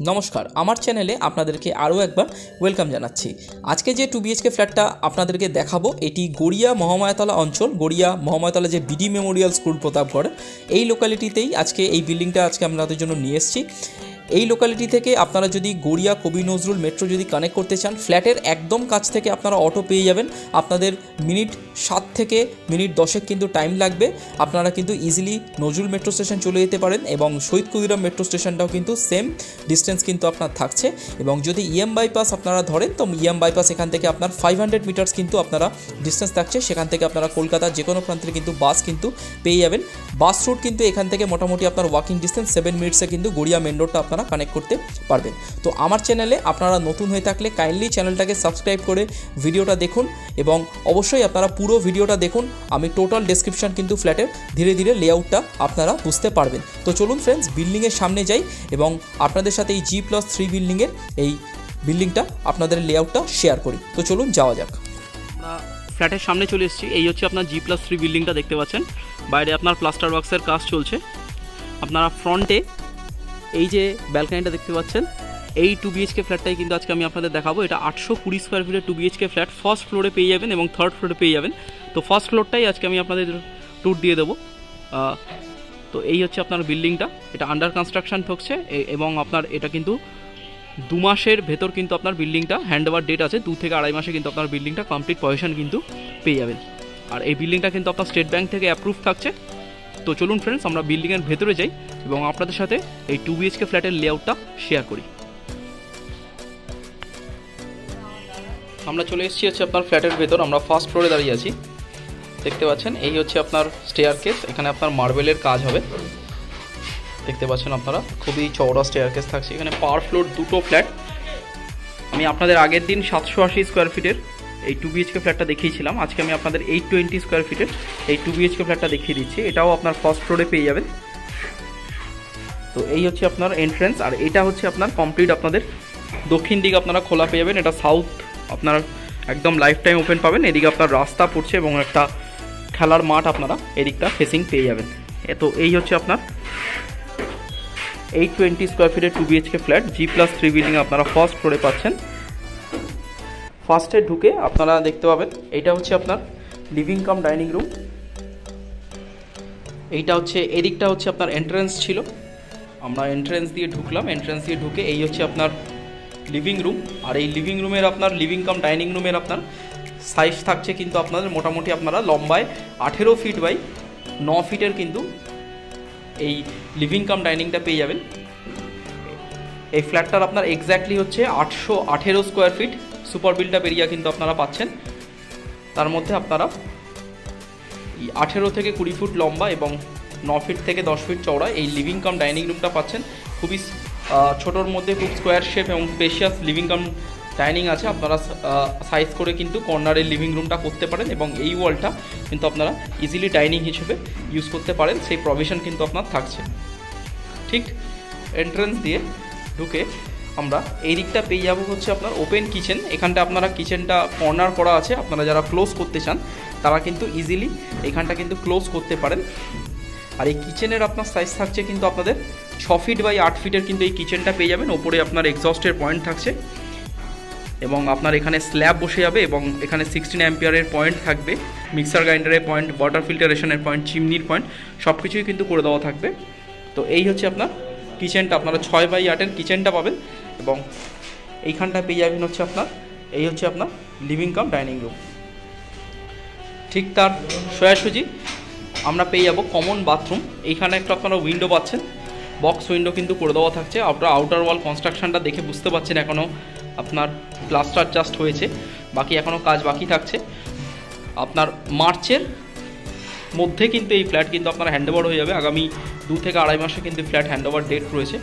নমস্কার, আমার চ্যানেলে আপনাদেরকে আরও একবার ওয়েলকাম জানাচ্ছি। আজকে যে 2 BHK ফ্ল্যাটটা আপনাদেরকে দেখাবো, এটি গড়িয়া মহামায়াতলা অঞ্চল, গড়িয়া মহামায়াতলা যে বিডি মেমোরিয়াল স্কুল প্রতাপগড়, এই লোকালিটিতেই আজকে এই বিল্ডিংটা আজকে আপনাদের জন্য নিয়ে এসেছি। এই লোকালিটি থেকে আপনারা যদি গড়িয়া কবি নজরুল মেট্রো যদি কানেক্ট করতে চান, ফ্ল্যাটের একদম কাছ থেকে আপনারা অটো পেয়ে যাবেন। আপনাদের মিনিট 7 থেকে মিনিট 10 কিন্তু টাইম লাগবে। আপনারা কিন্তু ইজিলি নজরুল মেট্রো স্টেশন চলে যেতে পারেন এবং শহীদ ক্ষুদিরাম মেট্রো স্টেশনটাও কিন্তু সেম ডিস্টেন্স কিন্তু আপনার থাকছে। এবং যদি ইএম বাইপাস আপনারা ধরেন, তো ইএম বাইপাস এখান থেকে আপনার 500 মিটার্স কিন্তু আপনারা ডিস্টেন্স থাকছে। সেখান থেকে আপনারা কলকাতার যে কোনো প্রান্তে কিন্তু বাস কিন্তু পেয়ে যাবেন। বাস রুট কিন্তু এখান থেকে মোটামুটি আপনার ওয়াকিং ডিস্টেন্স 7 মিনিটসে কিন্তু গড়িয়া মেন রোডটা আপনারা কানেক্ট করতে পারবেন। তো আমার চ্যানেলে আপনারা নতুন হয়ে থাকলে কাইন্ডলি চ্যানেলটাকে সাবস্ক্রাইব করে ভিডিওটা দেখুন এবং অবশ্যই আপনারা পুরো ভিডিওটা দেখুন। আমি টোটাল ডেসক্রিপশন কিন্তু ফ্ল্যাটের ধীরে ধীরে লেআউটটা আপনারা বুঝতে পারবেন। তো চলুন ফ্রেন্ডস, বিল্ডিংয়ের সামনে যাই এবং আপনাদের সাথে এই G+3 বিল্ডিংয়ের এই বিল্ডিংটা আপনাদের লেআউটটা শেয়ার করি। তো চলুন যাওয়া যাক। ফ্ল্যাটের সামনে চলে এসেছি। এই হচ্ছে আপনার G+3 বিল্ডিংটা দেখতে পাচ্ছেন। বাইরে আপনার প্লাস্টার ওয়ার্কসের কাজ চলছে। আপনারা ফ্রন্টে এই যে ব্যালকনিটা দেখতে পাচ্ছেন, এই 2 BHK ফ্ল্যাটটাই কিন্তু আজকে আমি আপনাদের দেখাবো। এটা 820 স্কোয়ার ফিটের 2 BHK ফ্ল্যাট। ফার্স্ট ফ্লোরে পেয়ে যাবেন এবং থার্ড ফ্লোরে পেয়ে যাবেন। তো ফার্স্ট ফ্লোরটাই আজকে আমি আপনাদের ট্যুর দিয়ে দেবো। তো এই হচ্ছে আপনার বিল্ডিংটা। এটা আন্ডার কনস্ট্রাকশন থাকছে এবং আপনার এটা কিন্তু 2 মাসের ভেতর কিন্তু আপনার বিল্ডিংটা হ্যান্ড ওভার ডেট আছে। 2 থেকে 2.5 মাসে কিন্তু আপনার বিল্ডিংটা কমপ্লিট পজিশন কিন্তু পেয়ে যাবেন। আর এই বিল্ডিংটা কিন্তু আপনার স্টেট ব্যাংক থেকে অ্যাপ্রুভ থাকছে। তো চলুন ফ্রেন্ডস, আমরা বিল্ডিংয়ের ভেতরে যাই এবং আপনাদের সাথে এই 2 BHK ফ্ল্যাটের লেআউটটা শেয়ার করি। আমরা চলে এসেছি হচ্ছে আপনার ফ্ল্যাটের ভেতর। আমরা ফার্স্ট ফ্লোরে দাঁড়িয়ে আছি, দেখতে পাচ্ছেন। এই হচ্ছে আপনার স্টেয়ারকেস। এখানে আপনার মার্বেলের কাজ হবে, দেখতে পাচ্ছেন আপনারা। খুবই চওড়া স্টেয়ারকেস থাকছে। এখানে পার ফ্লোর 2টো ফ্ল্যাট। আমি আপনাদের আগের দিন 780 স্কোয়ার ফিটের এই 2 BHK ফ্ল্যাটটা দেখিয়েছিলাম। আজকে আমি আপনাদের 820 স্কোয়ার ফিটের এই 2 BHK ফ্ল্যাটটা দেখিয়ে দিচ্ছি। এটাও আপনার ফার্স্ট ফ্লোরে পেয়ে যাবেন। তো এই হচ্ছে আপনার এন্ট্রেন্স, আর এটা হচ্ছে আপনার কমপ্লিট আপনাদের দক্ষিণ দিকে আপনারা খোলা পেয়ে যাবেন। এটা সাউথ আপনার একদম লাইফ টাইম ওপেন পাবেন। এদিকে আপনার রাস্তা পড়ছে এবং একটা খেলার মাঠ আপনারা এদিকটা ফেসিং পেয়ে যাবেন। তো এই হচ্ছে আপনার 820 স্কোয়ার ফিটের 2 BHK ফ্ল্যাট G+3 বিল্ডিং আপনারা ফার্স্ট ফ্লোরে পাচ্ছেন। ফার্স্টে ঢুকে আপনারা দেখতে পাবেন এইটা হচ্ছে আপনার লিভিং কাম ডাইনিং রুম। এইটা হচ্ছে এদিকটা হচ্ছে আপনার এন্ট্রেন্স ছিল। আমরা এন্ট্রেন্স দিয়ে ঢুকলাম। এন্ট্রেন্স দিয়ে ঢুকে এই হচ্ছে আপনার লিভিং রুম। আর এই লিভিং রুমের আপনার লিভিং কাম ডাইনিং রুমের আপনার সাইজ থাকছে কিন্তু আপনাদের মোটামুটি আপনারা লম্বায় 18 ফিট বাই 9 ফিটের কিন্তু এই লিভিং কাম ডাইনিংটা পেয়ে যাবেন। এই ফ্ল্যাটটার আপনার এক্স্যাক্টলি হচ্ছে 818 square feet super built up area কিন্তু আপনারা পাচ্ছেন। তার মধ্যে আপনারা 18 থেকে 20 ফুট লম্বা এবং 9 ফিট থেকে 10 ফিট চওড়া এই লিভিং কাম ডাইনিং রুমটা পাচ্ছেন। খুবই ছোটোর মধ্যে খুব স্কোয়ার শেপ এবং স্পেশিয়াস লিভিং কাম ডাইনিং আছে। আপনারা সাইজ করে কিন্তু কর্নারের লিভিং রুমটা করতে পারেন এবং এই ওয়ালটা কিন্তু আপনারা ইজিলি ডাইনিং হিসেবে ইউজ করতে পারেন, সেই প্রভিশন কিন্তু আপনার থাকছে। ঠিক এন্ট্রেন্স দিয়ে ঢুকে আমরা এই দিকটা পেয়ে যাবো হচ্ছে আপনার ওপেন কিচেন। এখানটা আপনারা কিচেনটা কর্নার করা আছে। আপনারা যারা ক্লোজ করতে চান তারা কিন্তু ইজিলি এখানটা কিন্তু ক্লোজ করতে পারেন। আর এই কিচেনের আপনার সাইজ থাকছে কিন্তু আপনাদের 6 ফিট বাই 8 ফিটের কিন্তু এই কিচেনটা পেয়ে যাবেন। ওপরে আপনার এক্সস্টের পয়েন্ট থাকছে এবং আপনার এখানে স্ল্যাব বসে যাবে এবং এখানে 16 অ্যাম্পিয়ারের পয়েন্ট থাকবে, মিক্সার গ্রাইন্ডারের পয়েন্ট, ওয়াটার ফিল্টারেশনের পয়েন্ট, চিমনির পয়েন্ট, সব কিছুই কিন্তু করে দেওয়া থাকবে। তো এই হচ্ছে আপনার কিচেনটা। আপনারা 6 বাই 8-এর কিচেনটা পাবেন এবং এইখানটা পেয়ে যাবেন হচ্ছে আপনার এই হচ্ছে আপনার লিভিং কাম ডাইনিং রুম। ঠিক তার সোজাসুজি আমরা পেয়ে যাবো কমন বাথরুম। এইখানে একটা আপনারা উইন্ডো পাচ্ছেন, বক্স উইন্ডো কিন্তু করে দেওয়া থাকছে। আপনারা আউটার ওয়াল কনস্ট্রাকশনটা দেখে বুঝতে পারছেন এখনও আপনার প্লাস্টার জাস্ট হয়েছে, বাকি এখনও কাজ বাকি থাকছে। আপনার মার্চের মধ্যে কিন্তু এই ফ্ল্যাট কিন্তু আপনার হ্যান্ডওভার হয়ে যাবে। আগামী 2 থেকে 2.5 মাসে কিন্তু ফ্ল্যাট হ্যান্ডওভার ডেট রয়েছে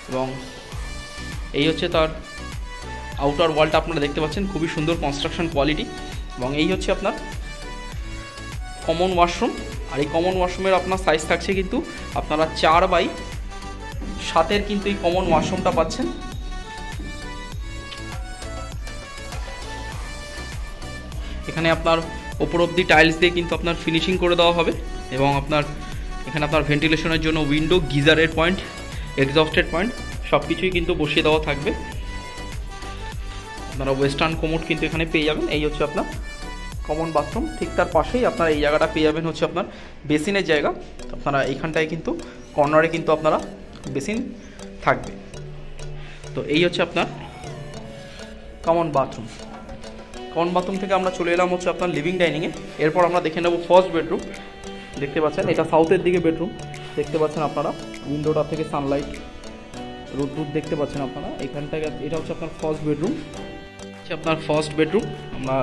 এবং এই হচ্ছে তার আউটার ওয়ালটা আপনারা দেখতে পাচ্ছেন, খুবই সুন্দর কনস্ট্রাকশন কোয়ালিটি। এবং এই হচ্ছে আপনার কমন ওয়াশরুম। আর এই কমন ওয়াশরুমের আপনার সাইজ থাকছে কিন্তু আপনারা 4 বাই 7-এর কিন্তু এই কমন ওয়াশরুমটা পাচ্ছেন। এখানে আপনার ওপর অব্দি টাইলস দিয়ে কিন্তু আপনার ফিনিশিং করে দেওয়া হবে এবং আপনার এখানে আপনার ভেন্টিলেশনের জন্য উইন্ডো, গিজারের পয়েন্ট, এক্সস্টেড পয়েন্ট সব কিছুই কিন্তু বসিয়ে দেওয়া থাকবে। আপনারা ওয়েস্টার্ন কোমোড কিন্তু এখানে পেয়ে যাবেন। এই হচ্ছে আপনার কমন বাথরুম, ঠিক তার পাশেই আপনারা এই জায়গাটা পেয়ে যাবেন হচ্ছে আপনার বেসিনের জায়গা। আপনারা এইখানটায় কিন্তু কর্নারে কিন্তু আপনারা বেসিন থাকবে। তো এই হচ্ছে আপনার কমন বাথরুম। কমন বাথরুম থেকে আমরা চলে এলাম হচ্ছে আপনার লিভিং ডাইনিংয়ে। এরপর আমরা দেখে নেব ফার্স্ট বেডরুম। দেখতে পাচ্ছেন এটা সাউথের দিকে বেডরুম, দেখতে পাচ্ছেন আপনারা উইন্ডোটা থেকে সানলাইট রোদ্দুর দেখতে পাচ্ছেন আপনারা এখানটায়। এটা হচ্ছে আপনার ফার্স্ট বেডরুম, হচ্ছে আপনার ফার্স্ট বেডরুম আমরা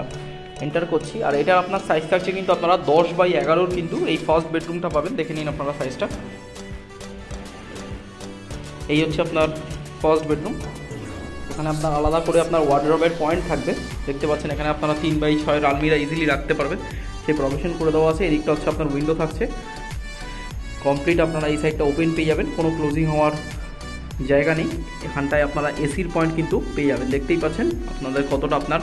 এন্টার করছি। আর এটা আপনার সাইজ থাকছে কিন্তু আপনারা 10x11 কিন্তু এই ফার্স্ট বেডরুমটা পাবেন। দেখে নিন আপনারা সাইজটা। এই হচ্ছে আপনার ফার্স্ট বেডরুম। এখানে আপনার আলাদা করে আপনার ওয়ার্ডরোবের পয়েন্ট থাকবে, দেখতে পাচ্ছেন। এখানে আপনারা 3x6 আলমিরা ইজিলি রাখতে পারবেন, সেই প্রভিশন করে দেওয়া আছে। এদিকটা হচ্ছে আপনার উইন্ডো থাকছে কমপ্লিট। আপনারা এই সাইডটা ওপেন পেয়ে যাবেন, কোনো ক্লোজিং হওয়ার জায়গা নেই। এখানটায় আপনারা এসির পয়েন্ট কিন্তু পেয়ে যাবেন, দেখতেই পাচ্ছেন আপনাদের কতটা আপনার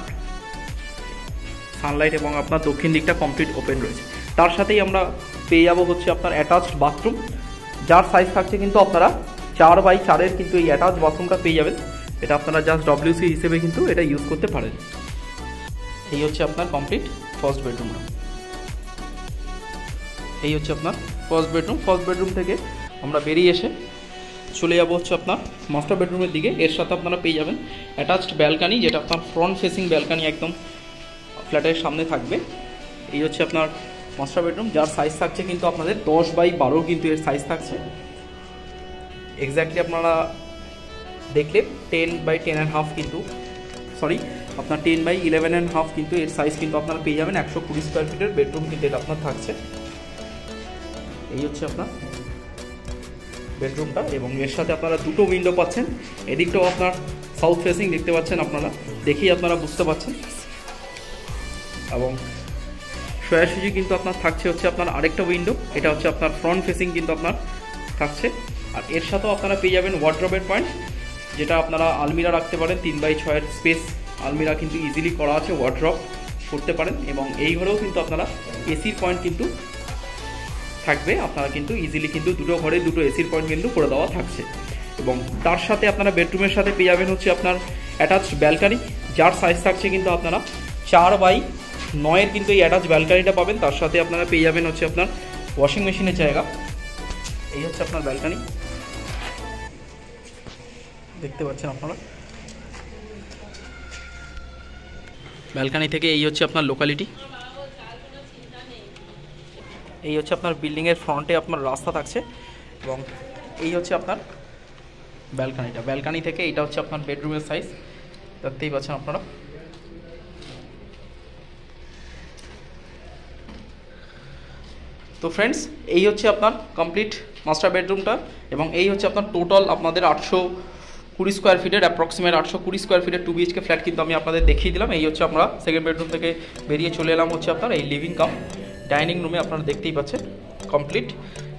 সানলাইট এবং আপনার দক্ষিণ দিকটা কমপ্লিট ওপেন রয়েছে। তার সাথেই আমরা পেয়ে যাবো হচ্ছে আপনার অ্যাটাচড বাথরুম, যার সাইজ থাকছে কিন্তু আপনারা 4x4 কিন্তু এই অ্যাটাচ বাথরুমটা পেয়ে যাবেন। এটা আপনারা জাস্ট WC হিসেবে কিন্তু এটা ইউজ করতে পারেন। এই হচ্ছে আপনার কমপ্লিট ফার্স্ট বেডরুমটা। এই হচ্ছে আপনার ফার্স্ট বেডরুম। ফার্স্ট বেডরুম থেকে আমরা বেরিয়ে এসে চলে যাবো হচ্ছে আপনার মাস্টার বেডরুমের দিকে। এর সাথে আপনারা পেয়ে যাবেন অ্যাটাচড ব্যালকানি, যেটা আপনার ফ্রন্ট ফেসিং ব্যালকানি একদম ফ্ল্যাটের সামনে থাকবে। এই হচ্ছে আপনার মাস্টার বেডরুম, যার সাইজ থাকছে কিন্তু আপনাদের 10x12 কিন্তু এর সাইজ থাকছে। এক্স্যাক্টলি আপনারা দেখলে 10x10.5 কিন্তু আপনার 10x11.5 কিন্তু এর সাইজ কিন্তু আপনারা পেয়ে যাবেন। 120 স্কোয়ার ফিটের বেডরুম কিন্তু এটা আপনার থাকছে। এই হচ্ছে আপনার বেডরুমটা, এবং এর সাথে আপনারা দুটো উইন্ডো পাচ্ছেন। এদিকটাও আপনার সাউথ ফেসিং দেখতে পাচ্ছেন, আপনারা দেখেই আপনারা বুঝতে পারছেন। এবং সোজাসুজি কিন্তু আপনার থাকছে হচ্ছে আপনার আরেকটা উইন্ডো, এটা হচ্ছে আপনার ফ্রন্ট ফেসিং কিন্তু আপনার থাকছে। আর এর সাথেও আপনারা পেয়ে যাবেন ওয়ার্ডরোবের পয়েন্ট, যেটা আপনারা আলমিরা রাখতে পারেন। 3x6 স্পেস আলমিরা কিন্তু ইজিলি করা আছে, ওয়ার্ডরোব করতে পারেন। এবং এই ঘরেও কিন্তু আপনারা এসির পয়েন্ট কিন্তু থাকবে। আপনারা কিন্তু ইজিলি কিন্তু দুটো ঘরে দুটো এসির পয়েন্ট কিন্তু করে দেওয়া থাকছে। এবং তার সাথে আপনারা বেডরুমের সাথে পেয়ে যাবেন হচ্ছে আপনার অ্যাটাচড ব্যালকানি, যার সাইজ থাকছে কিন্তু আপনারা 4x9 কিন্তু এই অ্যাটাচ ব্যালকানিটা পাবেন। তার সাথে আপনারা পেয়ে যাবেন হচ্ছে আপনার ওয়াশিং মেশিনের জায়গা। এই হচ্ছে আপনার ব্যালকানি, দেখতে পাচ্ছেন আপনারা। ব্যালকানি থেকে এই হচ্ছে আপনার লোকালিটি। এই হচ্ছে আপনার বিল্ডিংয়ের ফ্রন্টে আপনার রাস্তা থাকছে, এবং এই হচ্ছে আপনার ব্যালকানিটা। ব্যালকানি থেকে এটা হচ্ছে আপনার বেডরুমের সাইজ, দেখতেই পাচ্ছেন আপনারা। তো ফ্রেন্ডস, এই হচ্ছে আপনার কমপ্লিট মাস্টার বেডরুমটা, এবং এই হচ্ছে আপনার টোটাল আপনাদের 820 স্কোয়ার ফিটের, অ্যাপ্রক্সিমেট 820 স্কোয়ার ফিটের 2BHK ফ্ল্যাট কিন্তু আমি আপনাদের দেখিয়ে দিলাম। এই হচ্ছে আমরা সেকেন্ড বেডরুম থেকে বেরিয়ে চলে এলাম হচ্ছে আপনার এই লিভিং কাম ডাইনিং রুমে। আপনারা দেখতেই পাচ্ছেন কমপ্লিট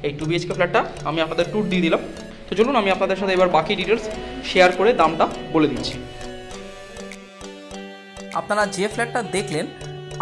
এই 2BHK ফ্ল্যাটটা আমি আপনাদের ট্যুর দিয়ে দিলাম। তো চলুন আমি আপনাদের সাথে এবার বাকি ডিটেলস শেয়ার করে দামটা বলে দিচ্ছি। আপনারা যে ফ্ল্যাটটা দেখলেন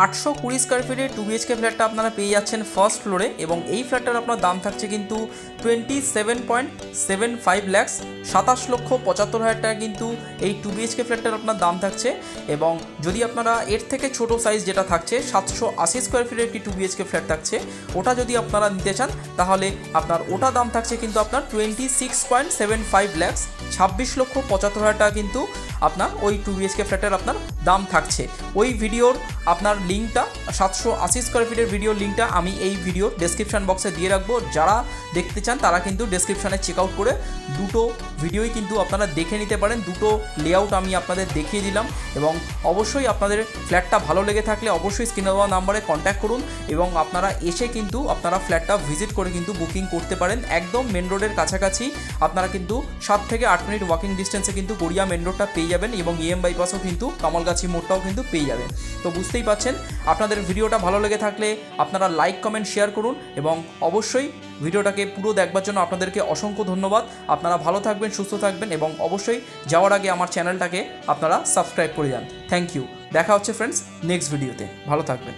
820 স্কোয়ার ফিটের 2BHK ফ্ল্যাটটা আপনারা পেয়ে যাচ্ছেন ফার্স্ট ফ্লোরে, এবং এই ফ্ল্যাটটার আপনার দাম থাকছে কিন্তু 27.75 লাখস, 27,75,000 টাকা কিন্তু এই 2BHK ফ্ল্যাটটার আপনার দাম থাকছে। এবং যদি আপনারা এর থেকে ছোট সাইজ যেটা থাকছে 780 স্কোয়ার ফিটের একটি 2BHK ফ্ল্যাট থাকছে, ওটা যদি আপনারা নিতে চান তাহলে আপনার ওটা দাম থাকছে কিন্তু আপনার 26.75 লাখস, 26,75,000 টাকা কিন্তু আপনার ওই 2BHK ফ্ল্যাটের আপনার দাম থাকছে। ওই ভিডিওর আপনার লিঙ্কটা 780 স্কোয়ার ফিটের ভিডিওর লিঙ্কটা আমি এই ভিডিওর ডেসক্রিপশন বক্সে দিয়ে রাখবো। যারা দেখতে চান তারা কিন্তু ডেসক্রিপশানে চেক আউট করে দুটো ভিডিওই কিন্তু আপনারা দেখে নিতে পারেন। দুটো লেআউট আমি আপনাদের দেখিয়ে দিলাম, এবং অবশ্যই আপনাদের ফ্ল্যাটটা ভালো লেগে থাকলে অবশ্যই স্ক্রিনে দেওয়া নাম্বারে কন্ট্যাক্ট করুন, এবং আপনারা এসে কিন্তু আপনারা ফ্ল্যাটটা ভিজিট করে কিন্তু বুকিং করতে পারেন। একদম মেন রোডের কাছাকাছি আপনারা কিন্তু 7 থেকে 8 মিনিট ওয়াকিং ডিস্টেন্সে কিন্তু গড়িয়া মেন রোডটা পেয়ে যাবেন, এবং EM বাইপাসও কিন্তু কামালগাছি মোড়টাও কিন্তু পেয়ে যাবেন। তো বুঝতেই পাচ্ছেন, আপনাদের ভিডিওটা ভালো লেগে থাকলে আপনারা লাইক কমেন্ট শেয়ার করুন, এবং অবশ্যই ভিডিওটাকে পুরো দেখবার জন্য আপনাদেরকে অসংখ্য ধন্যবাদ। আপনারা ভালো থাকবেন, সুস্থ থাকবেন, এবং অবশ্যই যাওয়ার আগে আমার চ্যানেলটাকে আপনারা সাবস্ক্রাইব করে যান। Thank you. দেখা হচ্ছে ফ্রেন্ডস নেক্সট ভিডিওতে। ভালো থাকবেন।